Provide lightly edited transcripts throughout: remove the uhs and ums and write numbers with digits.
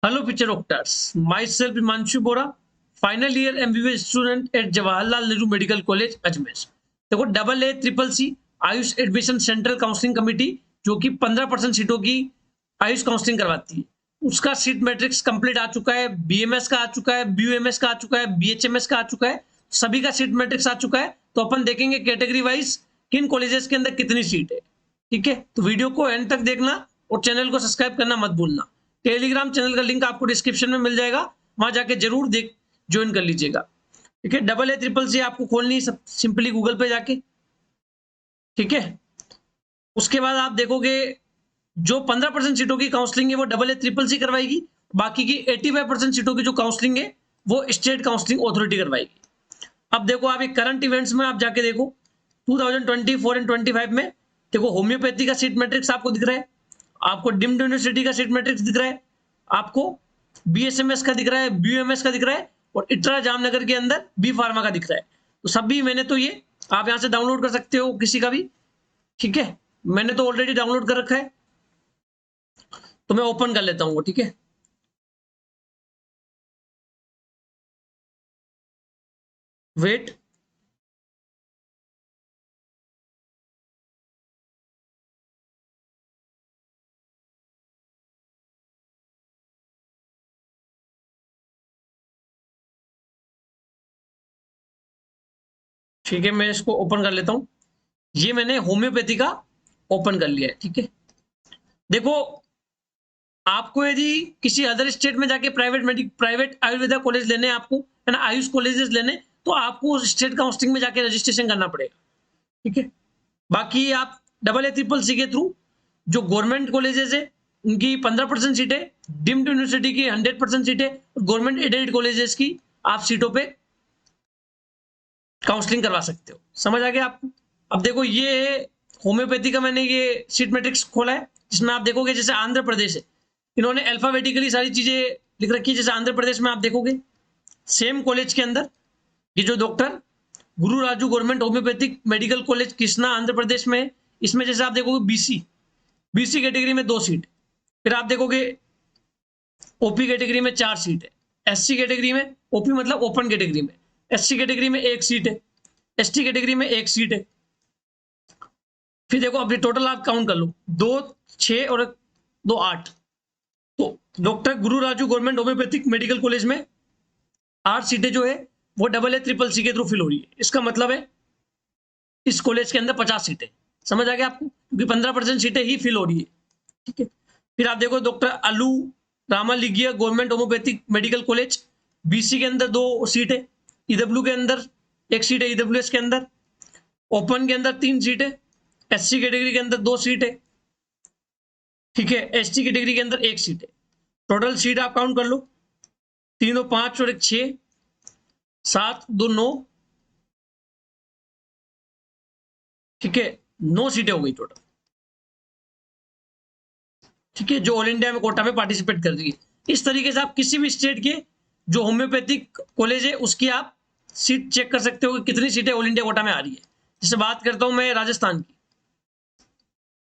Hello, future doctors. Myself, Himanshu Bora, final year MBBS student at Jawaharlal Nehru Medical College, Ajmer. देखो AA triple C AYUSH admission central counselling committee जो कि 15% सीटों की Ayush counselling करवाती है, उसका सीट मैट्रिक्स कंप्लीट आ चुका है। बीएमएस का आ चुका है, बीयूएमएस का आ चुका है, बीएचएमएस का आ चुका है, सभी का सीट मैट्रिक्स आ चुका है। तो अपन देखेंगे कैटेगरी वाइज किन कॉलेजेस के अंदर कितनी सीट है। ठीक है, तो वीडियो को एंड तक देखना और चैनल को सब्सक्राइब करना मत भूलना। टेलीग्राम चैनल का लिंक आपको डिस्क्रिप्शन में मिल जाएगा, वहां जाके जरूर ज्वाइन कर लीजिएगा। ठीक है, AA ट्रिपल सी आपको खोलनी है सिंपली गूगल पे जाके। ठीक है, उसके बाद आप देखोगे जो 15% सीटों की काउंसलिंग है वो AA ट्रिपल सी करवाएगी, बाकी की 85% सीटों की जो काउंसलिंग है वो स्टेट काउंसलिंग अथॉरिटी करवाएगी। अब देखो आप एक करंट इवेंट्स में आप जाके देखो 2024 एंड 25 में देखो होम्योपैथी का सीट मैट्रिक्स आपको दिख रहा है, आपको डिम्ड यूनिवर्सिटी का सीट मैट्रिक्स दिख रहा है, आपको बीएसएमएस का दिख रहा है, बीयूएमएस का दिख रहा है और इट्रा जामनगर के अंदर बी फार्मा का दिख रहा है। तो सभी मैंने तो ये आप यहां से डाउनलोड कर सकते हो किसी का भी। ठीक है, मैंने तो ऑलरेडी डाउनलोड कर रखा है, तो मैं ओपन कर लेता हूँ। ठीक है, वेट। ठीक है, मैं इसको ओपन कर लेता हूँ। ये मैंने होम्योपैथी का ओपन कर लिया है। ठीक है, देखो आपको यदि किसी अदर स्टेट में जाके प्राइवेट आयुर्वेदा कॉलेज लेने आपको है ना, आयुष कॉलेजेस लेने, तो आपको स्टेट काउंसलिंग में जाके रजिस्ट्रेशन करना पड़ेगा। ठीक है, बाकी आप AA ट्रिपल सी के थ्रू जो गवर्नमेंट कॉलेजेस है उनकी 15% सीटें, डिम्ड यूनिवर्सिटी की 100% सीटें, गवर्नमेंट एडेड कॉलेजेस की आप सीटों पे काउंसलिंग करवा सकते हो। समझ आ गया आपको? अब देखो ये होम्योपैथी का मैंने ये सीट मैट्रिक्स खोला है, जिसमें आप देखोगे जैसे आंध्र प्रदेश है, इन्होंने अल्फाबेटिकली सारी चीजें लिख रखी है। जैसे आंध्र प्रदेश में आप देखोगे सेम कॉलेज के अंदर ये जो doctor Guru Raju government homeopathic medical college Krishna Andhra Pradesh में, इसमें जैसे आप देखोगे बीसी कैटेगरी में 2 सीट, फिर आप देखोगे ओपी कैटेगरी में 4 सीट है, एससी कैटेगरी में, ओपी मतलब ओपन कैटेगरी में, एससी कैटेगरी में 1 सीट है, एसटी कैटेगरी में 1 सीट है। फिर देखो अभी टोटल आप काउंट कर लो, 2 6 और 2 8। तो doctor Guru Raju government homeopathic medical college में 8 सीटें जो है वो AA ट्रिपल सी के थ्रू फिल हो रही है। इसका मतलब है इस कॉलेज के अंदर 50 सीटें। समझ आ गया आपको? क्योंकि 15% सीटें ही फिल हो रही है। ठीक है, फिर आप देखो doctor Allu Ramalingaiah government homeopathic medical college, BC के अंदर 2 सीट है, ईडब्ल्यू के अंदर 1 सीट है, ईडब्ल्यूएस के अंदर, ओपन के अंदर 3 सीट है, एससी कैटेगरी के अंदर 2 सीट है। ठीक है, एसटी कैटेगरी के अंदर 1 सीट है। टोटल सीट आप काउंट कर लो, 3 और 5 और 1 6, 7 2 9। ठीक है, 9 सीटें हो गई टोटल। ठीक है, जो ऑल इंडिया में कोटा में पार्टिसिपेट कर रही है। इस तरीके से आप किसी भी स्टेट के जो होम्योपैथिक कॉलेज है उसकी आप सीट चेक कर सकते हो कि कितनी सीटें ऑल इंडिया कोटा में आ रही है। जैसे बात करता हूं मैं राजस्थान की।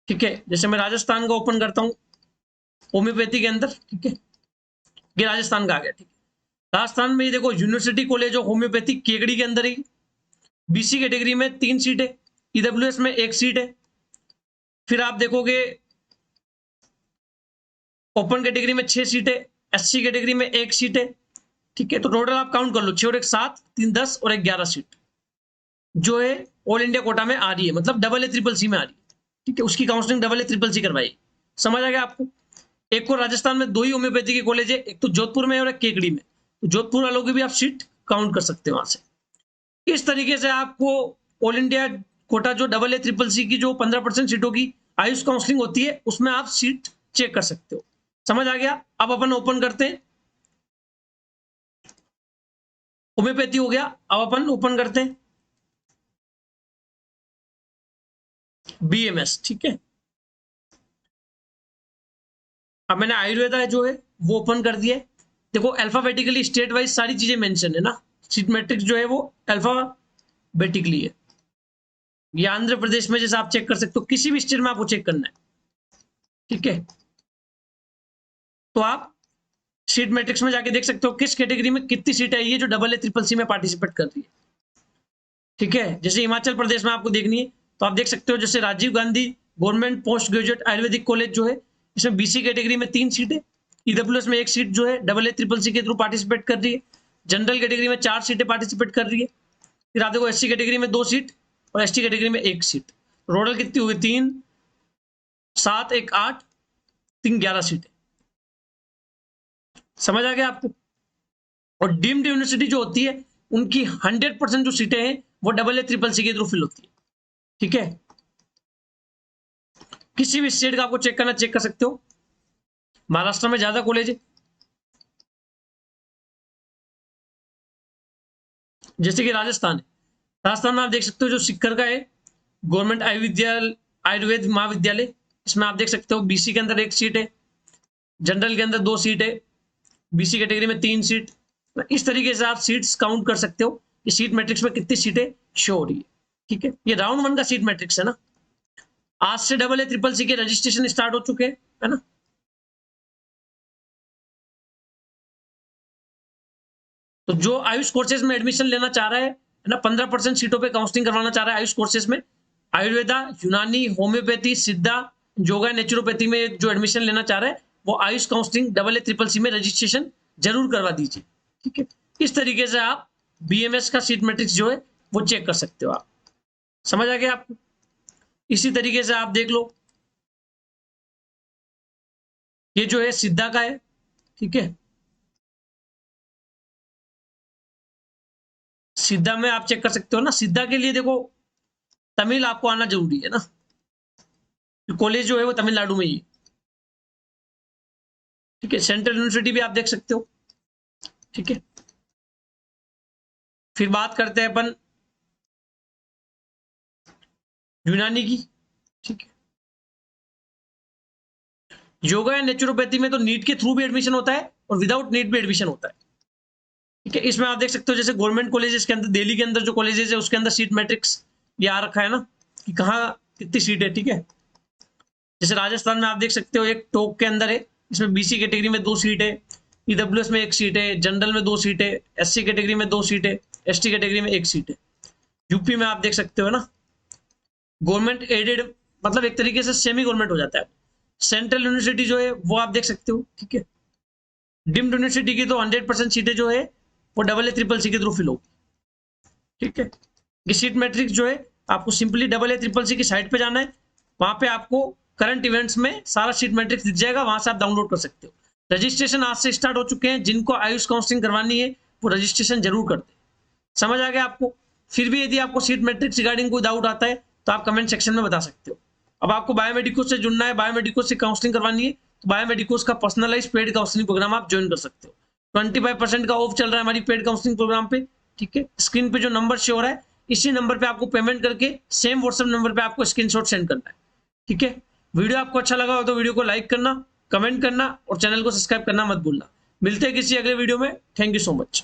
ठीक है, जैसे मैं राजस्थान को ओपन करता हूं होम्योपैथी के अंदर। ठीक है, ये राजस्थान का आ गया। ठीक है, राजस्थान में ये देखो university college of homeopathy Kekri के अंदर ही बीसी कैटेगरी में 3 सीट है, ईडब्ल्यूएस में 1 सीट है। फिर आप देखोगे ओपन कैटेगरी में 6 सीट है, एससी कैटेगरी में 1 सीट है। ठीक है, तो टोटल आप काउंट कर लो, 6 और 1 7, 3 10 और 1 11 सीट जो है ऑल इंडिया कोटा में आ रही है, मतलब AA ट्रिपल सी में आ रही है। ठीक है, उसकी काउंसलिंग AA ट्रिपल सी करवाई। समझ आ गया आपको? एक को राजस्थान में 2 ही होम्योपैथी के कॉलेज है, एक तो जोधपुर में और एक केकड़ी में। तो जोधपुर वालों की भी आप सीट काउंट कर सकते हो वहां से। इस तरीके से आपको ऑल इंडिया कोटा जो AA ट्रिपल सी की जो 15% सीटों की आयुष काउंसलिंग होती है उसमें आप सीट चेक कर सकते हो। समझ आ गया? अब अपन ओपन करते हैं, होम्योपैथी हो गया। अब अपन ओपन करते हैं बीएमएस। ठीक है, अब मैंने आयुर्वेदा जो है वो ओपन कर दिया है। देखो अल्फाबेटिकली स्टेट वाइज सारी चीजें मेंशन है ना, सीट मैट्रिक्स जो है वो अल्फाबेटिकली है। ये आंध्र प्रदेश में जैसे आप चेक कर सकते हो, किसी भी स्टेट में आपको चेक करना है। ठीक है, तो आप सीट मैट्रिक्स में जाके देख सकते हो किस कैटेगरी में कितनी सीट आई है जो डबल ए ट्रिपल सी में पार्टिसिपेट कर रही है। ठीक है, जैसे हिमाचल प्रदेश में आपको देखनी है तो आप देख सकते हो, जैसे Rajiv Gandhi government post graduate Ayurvedic college जो है, इसमें बीसी कैटेगरी में 3 सीटें, ईडब्ल्यूएस में 1 सीट जो है डबल ए ट्रिपल सी के थ्रू पार्टिसिपेट कर रही है, जनरल कैटेगरी में 4 सीटें पार्टिसिपेट कर रही है, फिर आप देखो एससी कैटेगरी में 2 सीट और एसटी कैटेगरी में 1 सीट। टोटल कितनी होगी? 3 7 1 8 3 11 सीटें। समझ आ गया आपको? और डीम्ड यूनिवर्सिटी जो होती है उनकी 100% जो सीटें हैं वो डबल ए ट्रिपल सी के थ्रू फिल होती है। ठीक है, किसी भी स्टेट का आपको चेक करना, चेक कर सकते हो। महाराष्ट्र में ज्यादा कॉलेज है, जैसे कि राजस्थान है। राजस्थान में आप देख सकते हो जो सिक्कर का है गवर्नमेंट आयुर्वेद महाविद्यालय, इसमें आप देख सकते हो बीसी के अंदर 1 सीट है, जनरल के अंदर 2 सीट है, बीसी कैटेगरी में 3 सीट। इस तरीके से आप सीट्स काउंट कर सकते हो कि सीट मैट्रिक्स में कितनी सीटें शो हो रही है। ठीक है, ये राउंड 1 का सीट मैट्रिक्स है ना। आज से डबल ए ट्रिपल सी के रजिस्ट्रेशन स्टार्ट हो चुके हैं, है ना। तो जो आयुष कोर्सेज में एडमिशन लेना चाह रहा है ना, 15% सीटों पे काउंसलिंग करवाना चाह रहा है आयुष कोर्सेज में, आयुर्वेदा, यूनानी, होम्योपैथी, सिद्धा, योगा, नेचुरोपैथी में जो एडमिशन लेना चाह रहा है वो AYUSH counselling double A triple C में रजिस्ट्रेशन जरूर करवा दीजिए। ठीक है, इस तरीके से आप बीएमएस का सीट मैट्रिक्स जो है वो चेक कर सकते हो। आप समझ आ गया आपको? इसी तरीके से आप देख लो, ये जो है सिद्धा का है। ठीक है, सिद्धा में आप चेक कर सकते हो ना। सिद्धा के लिए देखो तमिल आपको आना जरूरी है ना, कॉलेज जो है वो तमिलनाडु में ही है। ठीक है, सेंट्रल यूनिवर्सिटी भी आप देख सकते हो। ठीक है, फिर बात करते हैं अपन यूनानी की। ठीक है, योगा या नेचुरोपैथी में तो नीट के थ्रू भी एडमिशन होता है और विदाउट नीट भी एडमिशन होता है। ठीक है, इसमें आप देख सकते हो जैसे गवर्नमेंट कॉलेजेस के अंदर, दिल्ली के अंदर जो कॉलेजेस है उसके अंदर सीट मैट्रिक्स ये आ रखा है ना कि कहाँ कितनी सीट है। ठीक है, जैसे राजस्थान में आप देख सकते हो एक टोक के अंदर है, इसमें बीसी कैटेगरी में 2 सीट है, ईडब्ल्यूएस में 1 सीट है, जनरल में 2 सीट है, एससी कैटेगरी में 2 सीट है, एसटी कैटेगरी में 1 सीट है। यूपी में आप देख सकते हो ना गवर्नमेंट एडेड, मतलब एक तरीके से सेमी गवर्नमेंट हो जाता है। सेंट्रल यूनिवर्सिटी जो है वो आप देख सकते हो। ठीक है, डिम्ड यूनिवर्सिटी की तो 100% सीटें जो है वो डबल ए ट्रिपल सी के थ्रू फिल होगी। ठीक है, ये सीट मैट्रिक्स जो है आपको simply double A triple C की साइट पे जाना है, वहां पे आपको करंट इवेंट्स में सारा सीट मैट्रिक्स दिख जाएगा, वहां से आप डाउनलोड कर सकते हो। रजिस्ट्रेशन आज से स्टार्ट हो चुके हैं, जिनको आयुष काउंसलिंग करवानी है वो रजिस्ट्रेशन जरूर कर दे। समझ आ गया आपको? फिर भी यदि आपको सीट मैट्रिक्स रिगार्डिंग कोई डाउट आता है तो आप कमेंट सेक्शन में बता सकते हो। अब आपको बायोमेडिको से जुड़ना है, बायोमेडिको से काउंसलिंग करवानी है तो बायोमेडिकोस का पर्सनलाइज पेड काउंसलिंग प्रोग्राम आप ज्वाइन कर सकते हो। 25% का ऑफ चल रहा है हमारी पेड काउंसलिंग प्रोग्राम पे। ठीक है, स्क्रीन पे जो नंबर शो हो रहा है इसी नंबर पे आपको पेमेंट करके सेम व्हाट्सएप नंबर पे आपको स्क्रीनशॉट सेंड करना है। ठीक है, वीडियो आपको अच्छा लगा हो तो वीडियो को लाइक करना, कमेंट करना और चैनल को सब्सक्राइब करना मत भूलना। मिलते हैं किसी अगले वीडियो में। Thank you so much.